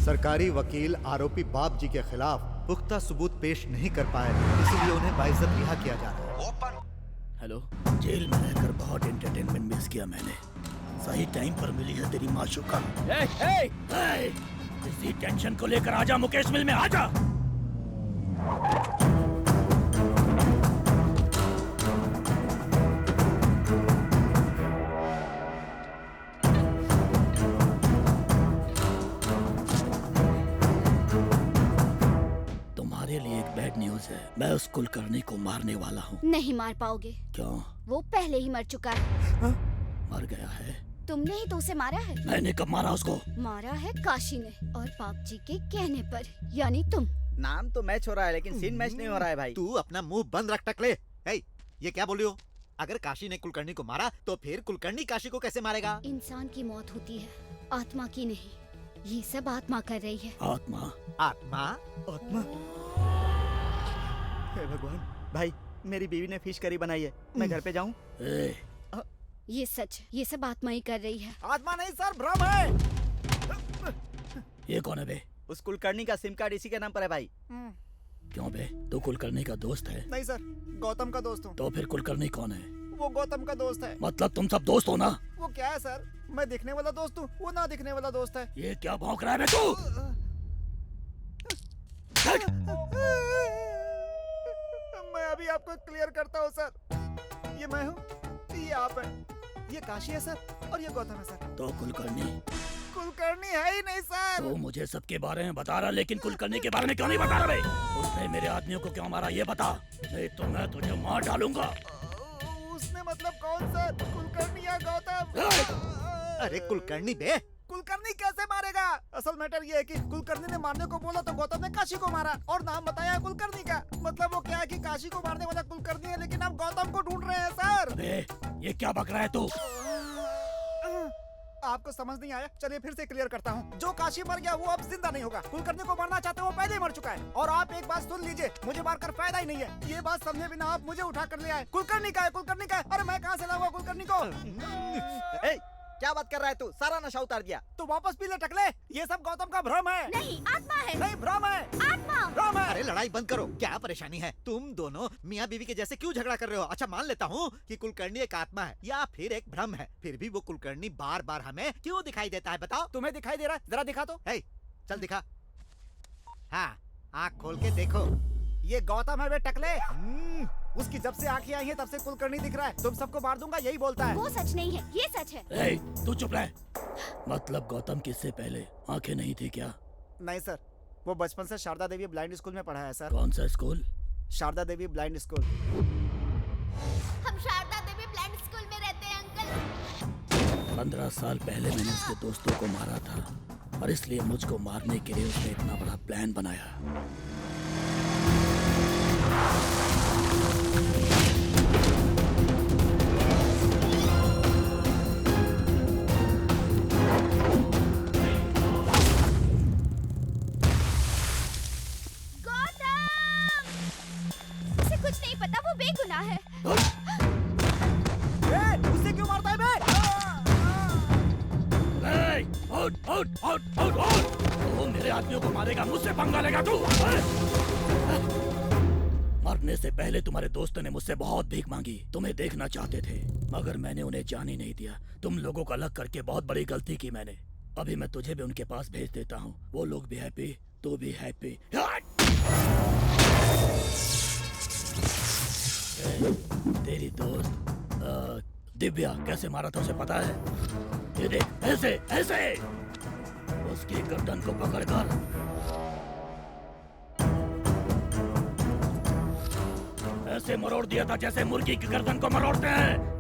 सरकारी वकील आरोपी बाप जी के खिलाफ पुख्ता सबूत पेश नहीं कर पाए, इसीलिए उन्हें बाइज्जत रिहा किया जा रहा है। हेलो, जेल में रहकर बहुत एंटरटेनमेंट मिस किया मैंने। सही टाइम पर मिली है तेरी माशूका। इसी टेंशन को लेकर आजा मुकेश मिल में, आजा। तुम्हारे लिए एक बैड न्यूज है, मैं उस कुलकर्णी को मारने वाला हूँ। नहीं मार पाओगे। क्यों? वो पहले ही मर चुका है। मर गया है? तुमने ही तो उसे मारा है। मैंने कब मारा उसको? मारा है काशी ने, और बाप जी के कहने पर, यानी तुम। नाम तो मैच हो रहा है लेकिन सीन मैच नहीं हो रहा है भाई। तू अपना मुंह बंद रख टकले। ये क्या बोली हो? अगर काशी ने कुलकर्णी को मारा तो फिर कुलकर्णी काशी को कैसे मारेगा? इंसान की मौत होती है, आत्मा की नहीं। ये सब आत्मा कर रही है। आत्मा? आत्मा? आत्मा? हे भगवान, भाई मेरी बीवी ने फिश करी बनाई है, मैं घर पे जाऊं? ये सच, ये सब आत्मा ही कर रही है। आत्मा नहीं सर, भ्रम है। ये कौन है बे? उस कुलकर्णी का सिम कार्ड इसी के नाम पर है भाई। क्यों बे, तू कुलकर्णी का दोस्त है? नहीं सर, गौतम का दोस्त हूँ। तो फिर कुलकर्णी कौन है? वो गौतम का दोस्त है। मतलब तुम सब दोस्त हो ना? वो क्या है सर, मैं दिखने वाला दोस्त हूँ, वो ना दिखने वाला दोस्त है। ये क्या भौंक रहा है बे तू? मैं अभी आपको क्लियर करता हूँ सर। ये मैं हूँ, ये आप हैं, ये काशी है सर, और ये गौतम है सर। तो कुलकर्णी? कुलकर्णी है ही नहीं सर। तो मुझे सबके बारे में बता रहा, लेकिन कुलकर्णी के बारे में क्यों नहीं बता रहा बे? उसने मेरे आदमियों को क्यों मारा ये बता, नहीं तो मैं तुझे मार डालूंगा। उसने मतलब कौन सर, कुलकर्णी या गौतम? अरे कुलकर्णी बे। कुलकर्णी कैसे मारेगा? असल मैटर ये है कि कुलकर्णी ने मारने को बोला तो गौतम ने काशी को मारा, और नाम बताया कुलकर्णी का। मतलब वो क्या है कि काशी को मारने वाला कुलकर्णी है, लेकिन आप गौतम को ढूंढ रहे हैं सर। अबे, ये क्या बक रहा है तू? आपको समझ नहीं आया? चलिए फिर से क्लियर करता हूँ। जो काशी मर गया वो अब जिंदा नहीं होगा। कुलकर्णी को मारना चाहते वो पहले ही मर चुका है। और आप एक बात सुन लीजिए, मुझे मारकर फायदा ही नहीं है। ये बात समझे बिना आप मुझे उठा कर ले आए। कुलकर्णी का है, कुलकर्णी का है। अरे मैं कहाँ से लाऊंगा कुलकर्णी को? क्या बात कर रहा है तू? सारा नशा उतार दिया तो वापस पी ले टकले। ये सब गौतम का भ्रम है। नहीं, आत्मा है। नहीं, भ्रम है। आत्मा भ्रम है। अरे लड़ाई बंद करो, क्या परेशानी है? तुम दोनों मियाँ बीवी के जैसे क्यों झगड़ा कर रहे हो? अच्छा मान लेता हूँ कि कुलकर्णी एक आत्मा है या फिर एक भ्रम है, फिर भी वो कुलकर्णी बार बार हमें क्यों दिखाई देता है? बताओ। तुम्हें दिखाई दे रहा है? जरा दिखा तो। चल दिखा। हाँ, आँख खोल के देखो। ये गौतम है वे टकले। उसकी जब से आंखें आई हैं तब से कुलकर्णी दिख रहा है। तुम सबको मार दूंगा यही बोलता है। वो सच नहीं है, ये सच है। तू चुप रह। मतलब गौतम किससे पहले आंखें नहीं थी क्या? नहीं सर, वो बचपन से शारदा देवी ब्लाइंड स्कूल में पढ़ा है सर। कौन सा स्कूल? शारदा देवी ब्लाइंड स्कूल। हम शारदा देवी ब्लाइंड स्कूल में रहते हैं अंकल। 15 साल पहले मैंने उसके दोस्तों को मारा था, और इसलिए मुझको मारने के लिए उसने इतना बड़ा प्लान बनाया। उसे कुछ नहीं पता, वो बेगुनाह है। उसे क्यों मारता है बे? वो मेरे आदमियों को मारेगा, मुझसे पंगा लेगा तू? मरने से पहले तुम्हारे दोस्तों ने मुझसे बहुत भीख मांगी, तुम्हें देखना चाहते थे, मगर मैंने उन्हें जाने नहीं दिया। तुम लोगों को अलग करके बहुत बड़ी गलती की मैंने। अभी मैं तुझे भी उनके पास भेज देता हूँ। वो लोग भी हैप्पी, तू भी हैप्पी। तेरी दोस्त दिव्या कैसे मारा था उसे पता है? ये देख, ऐसे ऐसे उसकी गर्दन को पकड़कर ऐसे मरोड़ दिया था जैसे मुर्गी की गर्दन को मरोड़ते हैं।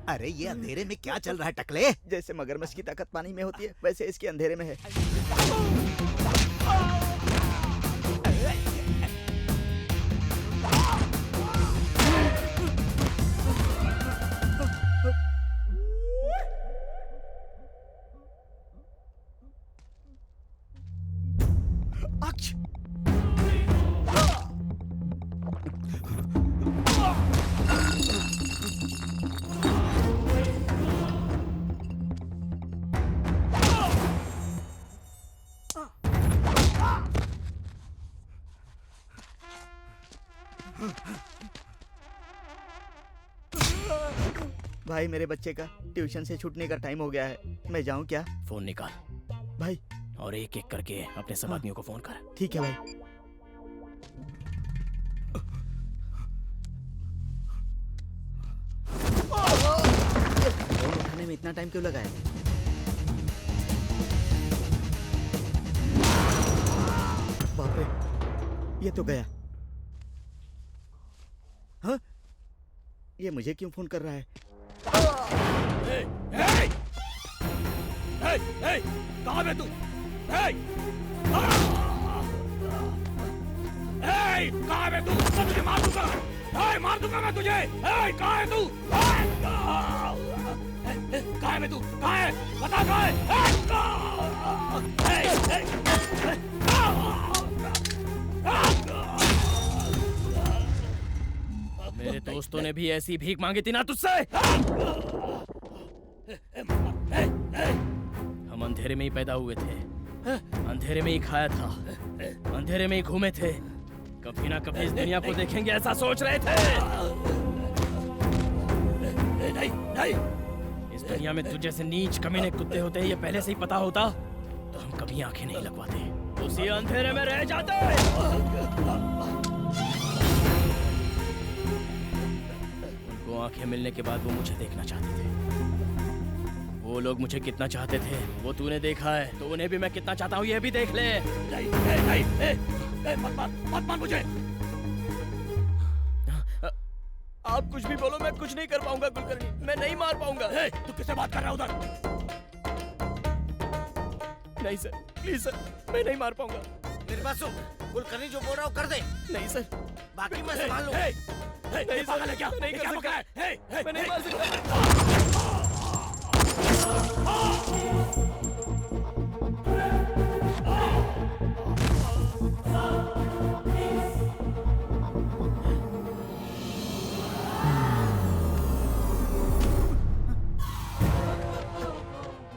अरे ये अंधेरे में क्या चल रहा है टकले? जैसे मगरमच्छ की ताकत पानी में होती है वैसे इसके अंधेरे में है। भाई मेरे बच्चे का ट्यूशन से छूटने का टाइम हो गया है, मैं जाऊं क्या? फोन निकाल भाई और एक एक करके अपने सब आदमियों को फोन कर। ठीक है भाई। फोन उठाने में इतना टाइम क्यों लगा है? बाप रे, ये तो गया। हाँ? ये मुझे क्यों फोन कर रहा है? कहाँ है तू? कहाँ है तू? मैं तुझे मार दूंगा। मार दूंगा मैं तुझे। कहाँ है तू? कहाँ है तू? कहाँ है? बता कहाँ है? मेरे दोस्तों ने भी ऐसी भीख मांगी थी ना तुझसे। हम अंधेरे में ही पैदा हुए थे, अंधेरे में ही खाया था, अंधेरे में ही घूमे थे। कभी ना कभी इस दुनिया को देखेंगे ऐसा सोच रहे थे। नहीं नहीं, इस दुनिया में तुझ जैसे नीच कमीने कुत्ते होते हैं, ये पहले से ही पता होता तो हम कभी आंखें नहीं लगवाते, उसी अंधेरे में रह जाते। उनको आंखें मिलने के बाद वो मुझे देखना चाहते थे। वो लोग मुझे कितना चाहते थे वो तूने देखा है, तो उन्हें भी मैं कितना चाहता हूँ ये भी देख ले। नहीं नहीं नहीं, मत मार मुझे। आप कुछ भी बोलो, मैं कुछ नहीं कर पाऊंगा कुलकर्णी, मैं नहीं मार पाऊंगा। तू किससे बात कर रहा है उधर? नहीं सर, प्लीज सर, मैं नहीं मार पाऊंगा। मेरे पास सुन, कुलकर्णी जो बोल रहा हो कर दे। नहीं सर, बाकी मैं संभाल लूंगा। नहीं सर, क्या नहीं कर सकता, मैं नहीं मार सकता।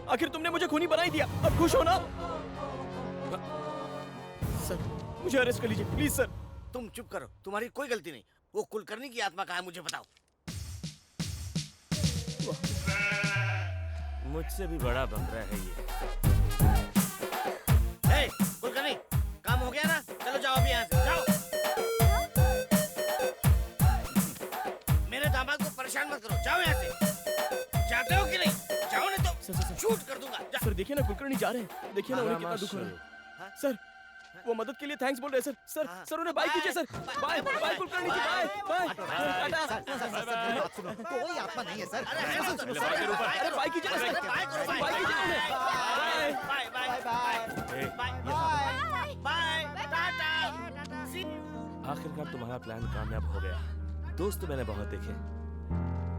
आखिर तुमने मुझे खूनी बना ही दिया, अब खुश हो ना? सर मुझे अरेस्ट कर लीजिए प्लीज सर। तुम चुप करो, तुम्हारी कोई गलती नहीं। वो कुलकर्णी की आत्मा कहाँ है मुझे बताओ। मुझसे भी बड़ा बकरा है ये। कुलकर्णी, काम हो गया ना? चलो जाओ अभी यहाँ से, जाओ। मेरे दामाद को परेशान मत करो, जाओ यहाँ से। जाते हो कि नहीं? जाओ नहीं तो शूट कर दूंगा। सर देखिए ना कुलकर्णी जा रहे हैं, देखिए ना उन्हें कितना दुख हो रहा है। सर वो मदद के लिए थैंक्स बोल रहे हैं सर। सर उन्हें बाय कीजिए सर। बाय बाय कुलकर्णी जी, बाय बाय। बात सुनो, कोई आत्मा नहीं है सर। अरे बाय कीजिए ना सर, बाय कीजिए उन्हें। Bye bye bye bye bye tata. आखिरकार तुम्हारा प्लान कामयाब हो गया। दोस्त मैंने बहुत देखे,